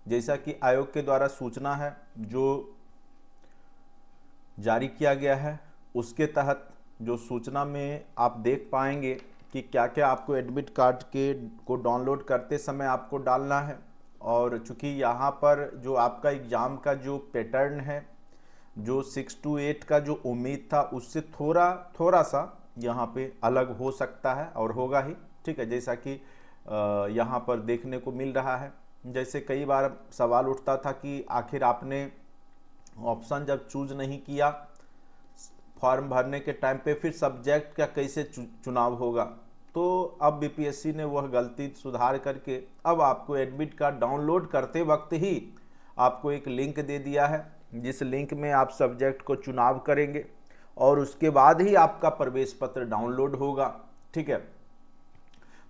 जैसा कि आयोग के द्वारा सूचना है जो जारी किया गया है, उसके तहत जो सूचना में आप देख पाएंगे कि क्या क्या आपको एडमिट कार्ड के को डाउनलोड करते समय आपको डालना है। और चूंकि यहाँ पर जो आपका एग्ज़ाम का जो पैटर्न है, जो 6 to 8 का जो उम्मीद था उससे थोड़ा सा यहाँ पे अलग हो सकता है और होगा ही। ठीक है, जैसा कि यहाँ पर देखने को मिल रहा है। जैसे कई बार सवाल उठता था कि आखिर आपने ऑप्शन जब चूज नहीं किया फॉर्म भरने के टाइम पे, फिर सब्जेक्ट का कैसे चुनाव होगा। तो अब बीपीएससी ने वह गलती सुधार करके अब आपको एडमिट कार्ड डाउनलोड करते वक्त ही आपको एक लिंक दे दिया है, जिस लिंक में आप सब्जेक्ट को चुनाव करेंगे और उसके बाद ही आपका प्रवेश पत्र डाउनलोड होगा। ठीक है,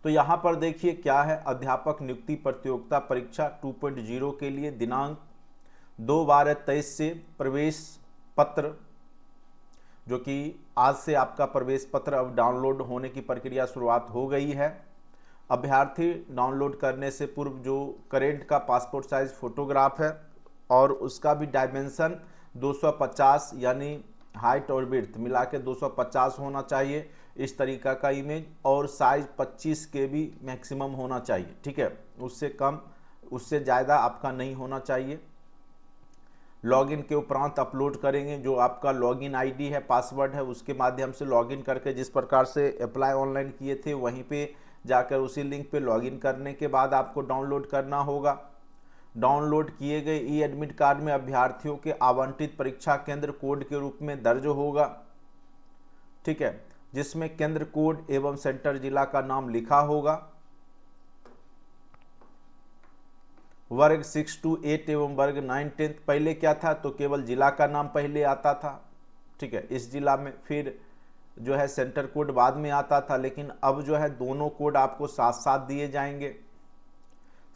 तो यहाँ पर देखिए क्या है, अध्यापक नियुक्ति प्रतियोगिता परीक्षा 2.0 के लिए दिनांक 2/12/23 से प्रवेश पत्र, जो कि आज से आपका प्रवेश पत्र अब डाउनलोड होने की प्रक्रिया शुरुआत हो गई है। अभ्यर्थी डाउनलोड करने से पूर्व जो करेंट का पासपोर्ट साइज फोटोग्राफ है और उसका भी डायमेंशन 250 यानी हाइट और विड्थ मिला के 250 होना चाहिए, इस तरीका का इमेज, और साइज 25 के भी मैक्सिमम होना चाहिए। ठीक है, उससे कम उससे ज़्यादा आपका नहीं होना चाहिए। लॉगिन के उपरांत अपलोड करेंगे जो आपका लॉगिन आईडी है, पासवर्ड है, उसके माध्यम से लॉगिन करके जिस प्रकार से अप्लाई ऑनलाइन किए थे वहीं पे जाकर उसी लिंक पे लॉगिन करने के बाद आपको डाउनलोड करना होगा। डाउनलोड किए गए ई एडमिट कार्ड में अभ्यर्थियों के आवंटित परीक्षा केंद्र कोड के रूप में दर्ज होगा। ठीक है, जिसमें केंद्र कोड एवं सेंटर जिला का नाम लिखा होगा। वर्ग 6 to 8 एवं वर्ग 9-10 पहले क्या था, तो केवल जिला का नाम पहले आता था। ठीक है, इस जिला में फिर जो है सेंटर कोड बाद में आता था, लेकिन अब जो है दोनों कोड आपको साथ साथ दिए जाएंगे।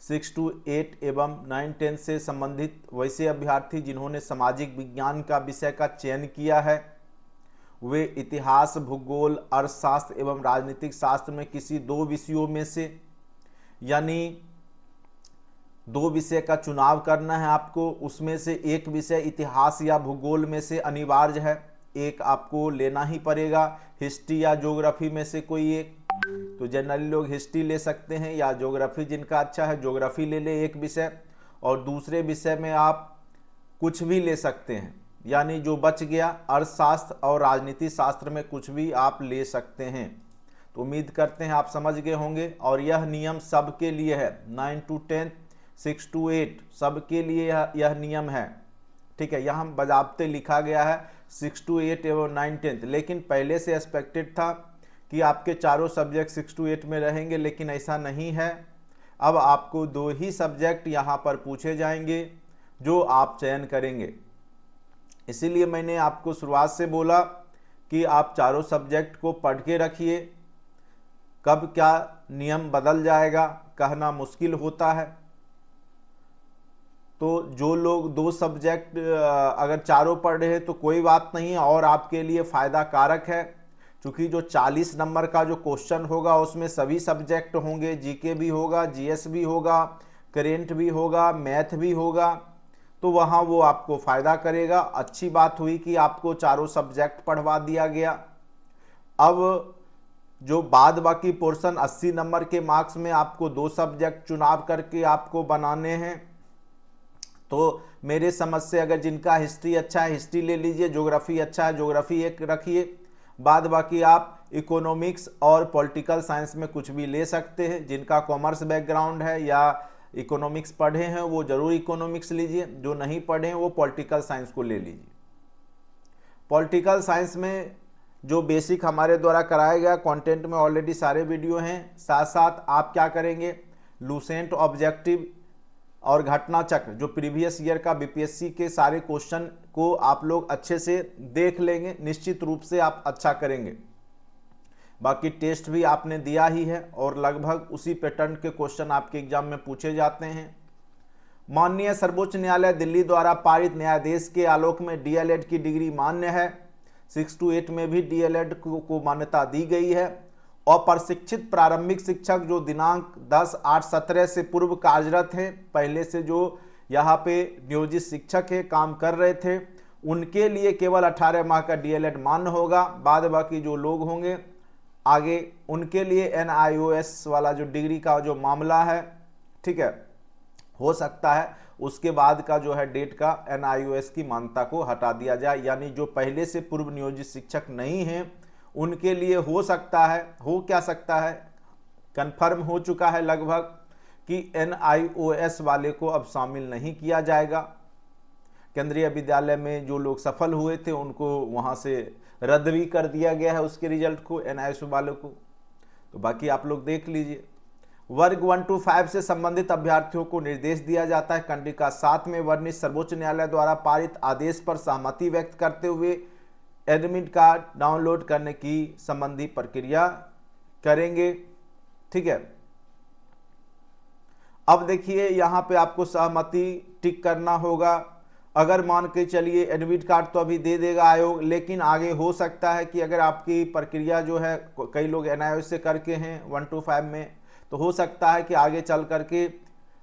6 to 8 एवं 9-10 से संबंधित वैसे अभ्यर्थी जिन्होंने सामाजिक विज्ञान का विषय का चयन किया है, वे इतिहास, भूगोल, अर्थशास्त्र एवं राजनीतिक शास्त्र में किसी 2 विषयों में से, यानी 2 विषय का चुनाव करना है आपको, उसमें से एक विषय इतिहास या भूगोल में से अनिवार्य है, एक आपको लेना ही पड़ेगा। हिस्ट्री या ज्योग्राफी में से कोई एक, तो जनरली लोग हिस्ट्री ले सकते हैं, या ज्योग्राफी जिनका अच्छा है ज्योग्राफी ले ले एक विषय, और दूसरे विषय में आप कुछ भी ले सकते हैं, यानी जो बच गया अर्थशास्त्र और राजनीति शास्त्र में कुछ भी आप ले सकते हैं। तो उम्मीद करते हैं आप समझ गए होंगे, और यह नियम सबके लिए है, 9 to 10, 6 to 8 सबके लिए यह नियम है। ठीक है, यहाँ बजाबते लिखा गया है 6 to 8 एवं 9-10, लेकिन पहले से एक्सपेक्टेड था कि आपके चारों सब्जेक्ट 6 to 8 में रहेंगे, लेकिन ऐसा नहीं है। अब आपको 2 ही सब्जेक्ट यहाँ पर पूछे जाएंगे जो आप चयन करेंगे। इसीलिए मैंने आपको शुरुआत से बोला कि आप चारों सब्जेक्ट को पढ़ के रखिए। कब क्या नियम बदल जाएगा कहना मुश्किल होता है। तो जो लोग 2 सब्जेक्ट अगर चारों पढ़ रहे हैं तो कोई बात नहीं है, और आपके लिए फ़ायदा कारक है, क्योंकि जो 40 नंबर का जो क्वेश्चन होगा उसमें सभी सब्जेक्ट होंगे, जीके भी होगा, जीएस भी होगा, करेंट भी होगा, मैथ भी होगा, तो वहाँ वो आपको फ़ायदा करेगा। अच्छी बात हुई कि आपको चारों सब्जेक्ट पढ़वा दिया गया। अब जो बाद बाकी पोर्शन 80 नंबर के मार्क्स में आपको 2 सब्जेक्ट चुनाव करके आपको बनाने हैं। तो मेरे समझ से अगर जिनका हिस्ट्री अच्छा है हिस्ट्री ले लीजिए, ज्योग्राफी अच्छा है ज्योग्राफी एक रखिए, बाद बाकी आप इकोनॉमिक्स और पॉलिटिकल साइंस में कुछ भी ले सकते हैं। जिनका कॉमर्स बैकग्राउंड है या इकोनॉमिक्स पढ़े हैं वो जरूर इकोनॉमिक्स लीजिए, जो नहीं पढ़े हैं वो पॉलिटिकल साइंस को ले लीजिए। पॉलिटिकल साइंस में जो बेसिक हमारे द्वारा कराया गया कंटेंट में ऑलरेडी सारे वीडियो हैं। साथ साथ आप क्या करेंगे, लूसेंट, ऑब्जेक्टिव और घटना चक्र जो प्रीवियस ईयर का बीपीएससी के सारे क्वेश्चन को आप लोग अच्छे से देख लेंगे, निश्चित रूप से आप अच्छा करेंगे। बाकी टेस्ट भी आपने दिया ही है और लगभग उसी पैटर्न के क्वेश्चन आपके एग्जाम में पूछे जाते हैं। माननीय सर्वोच्च न्यायालय दिल्ली द्वारा पारित न्यायादेश के आलोक में डीएलएड की डिग्री मान्य है। 6 to 8 में भी डीएलएड को मान्यता दी गई है। अप्रशिक्षित प्रारंभिक शिक्षक जो दिनांक 10/8/17 से पूर्व कार्यरत हैं, पहले से जो यहाँ पे नियोजित शिक्षक है, काम कर रहे थे, उनके लिए केवल 18 माह का डीएलएड मान्य होगा। बाद बाकी जो लोग होंगे आगे उनके लिए एनआईओएस वाला जो डिग्री का जो मामला है, ठीक है, हो सकता है उसके बाद का जो है डेट का एनआईओएस की मान्यता को हटा दिया जाए, यानी जो पहले से पूर्व नियोजित शिक्षक नहीं हैं उनके लिए हो सकता है, हो क्या सकता है, कंफर्म हो चुका है लगभग कि एनआईओएस वाले को अब शामिल नहीं किया जाएगा। केंद्रीय विद्यालय में जो लोग सफल हुए थे उनको वहां से रद्द भी कर दिया गया है उसके रिजल्ट को, एनआईओएस वालों को। तो बाकी आप लोग देख लीजिए। वर्ग 1 to 5 से संबंधित अभ्यर्थियों को निर्देश दिया जाता है कंडिका 7 में वर्णित सर्वोच्च न्यायालय द्वारा पारित आदेश पर सहमति व्यक्त करते हुए एडमिट कार्ड डाउनलोड करने की संबंधी प्रक्रिया करेंगे, ठीक है। अब देखिए यहाँ पे आपको सहमति टिक करना होगा। अगर मान के चलिए एडमिट कार्ड तो अभी दे देगा आयोग, लेकिन आगे हो सकता है कि अगर आपकी प्रक्रिया जो है, कई लोग एनआईओएस से करके हैं 1 to 5 में, तो हो सकता है कि आगे चल करके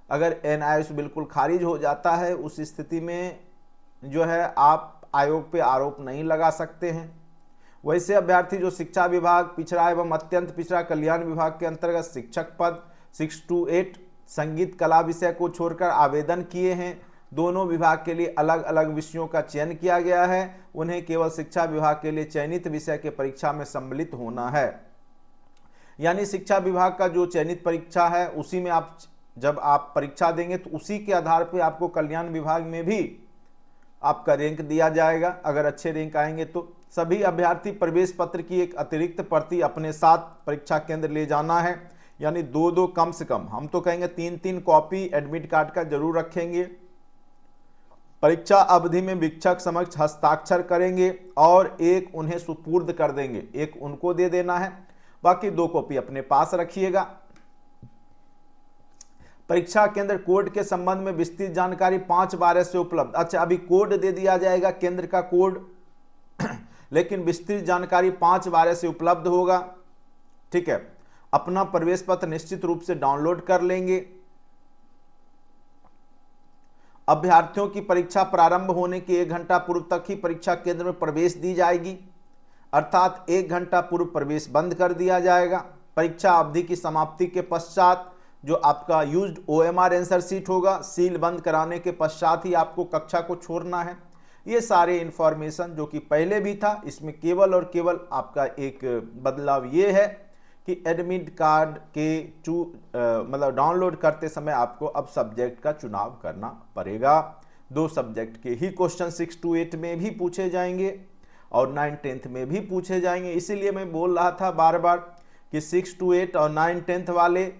अगर एनआईओएस बिल्कुल खारिज हो जाता है, उस स्थिति में जो है आप आयोग पे आरोप नहीं लगा सकते हैं। वैसे अभ्यर्थी जो शिक्षा विभाग, पिछड़ा एवं अत्यंत पिछड़ा कल्याण विभाग के अंतर्गत शिक्षक पद 6 to 8 संगीत कला विषय को छोड़कर आवेदन किए हैं, दोनों विभाग के लिए अलग अलग विषयों का चयन किया गया है, उन्हें केवल शिक्षा विभाग के लिए चयनित विषय के परीक्षा में सम्मिलित होना है। यानी शिक्षा विभाग का जो चयनित परीक्षा है उसी में आप जब आप परीक्षा देंगे तो उसी के आधार पर आपको कल्याण विभाग में भी आपका रैंक दिया जाएगा। अगर अच्छे रैंक आएंगे तो सभी अभ्यर्थी प्रवेश पत्र की एक अतिरिक्त प्रति अपने साथ परीक्षा केंद्र ले जाना है, यानी 2-2 कम से कम, हम तो कहेंगे 3-3 कॉपी एडमिट कार्ड का जरूर रखेंगे। परीक्षा अवधि में शिक्षक समक्ष हस्ताक्षर करेंगे और एक उन्हें सुपुर्द कर देंगे, एक उनको दे देना है, बाकी 2 कॉपी अपने पास रखिएगा। परीक्षा केंद्र कोड के संबंध में विस्तृत जानकारी 5/12 से उपलब्ध। अच्छा, अभी कोड दे दिया जाएगा, केंद्र का कोड, लेकिन विस्तृत जानकारी 5/12 से उपलब्ध होगा, ठीक है। अपना प्रवेश पत्र निश्चित रूप से डाउनलोड कर लेंगे। अभ्यर्थियों की परीक्षा प्रारंभ होने के 1 घंटा पूर्व तक ही परीक्षा केंद्र में प्रवेश दी जाएगी, अर्थात 1 घंटा पूर्व प्रवेश बंद कर दिया जाएगा। परीक्षा अवधि की समाप्ति के पश्चात जो आपका यूज्ड ओएमआर आंसर शीट होगा, सील बंद कराने के पश्चात ही आपको कक्षा को छोड़ना है। ये सारे इंफॉर्मेशन जो कि पहले भी था, इसमें केवल और केवल आपका एक बदलाव ये है कि एडमिट कार्ड के मतलब डाउनलोड करते समय आपको अब सब्जेक्ट का चुनाव करना पड़ेगा। 2 सब्जेक्ट के ही क्वेश्चन 6 to 8 में भी पूछे जाएंगे और 9-10th में भी पूछे जाएंगे। इसीलिए मैं बोल रहा था बार बार कि 6 to 8 और 9-10th वाले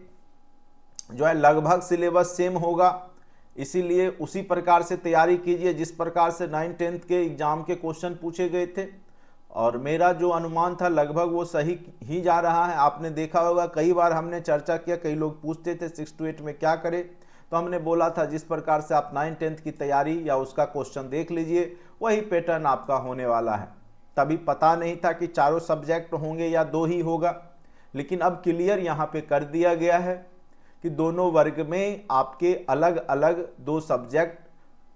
जो है लगभग सिलेबस सेम होगा, इसीलिए उसी प्रकार से तैयारी कीजिए जिस प्रकार से 9-10th के एग्जाम के क्वेश्चन पूछे गए थे। और मेरा जो अनुमान था लगभग वो सही ही जा रहा है। आपने देखा होगा कई बार हमने चर्चा किया, कई लोग पूछते थे 6 to 8 में क्या करें, तो हमने बोला था जिस प्रकार से आप 9-10th की तैयारी या उसका क्वेश्चन देख लीजिए, वही पैटर्न आपका होने वाला है। तभी पता नहीं था कि चारों सब्जेक्ट होंगे या 2 ही होगा, लेकिन अब क्लियर यहाँ पे कर दिया गया है कि दोनों वर्ग में आपके अलग अलग 2 सब्जेक्ट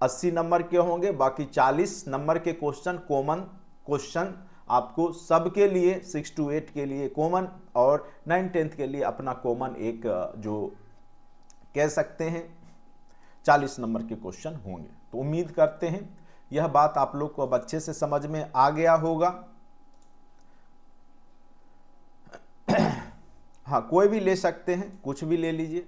80 नंबर के होंगे, बाकी 40 नंबर के क्वेश्चन कॉमन क्वेश्चन आपको सबके लिए 6 to 8 के लिए कॉमन और 9-10th के लिए अपना कॉमन एक जो कह सकते हैं 40 नंबर के क्वेश्चन होंगे। तो उम्मीद करते हैं यह बात आप लोग को अब अच्छे से समझ में आ गया होगा। हाँ, कोई भी ले सकते हैं, कुछ भी ले लीजिए।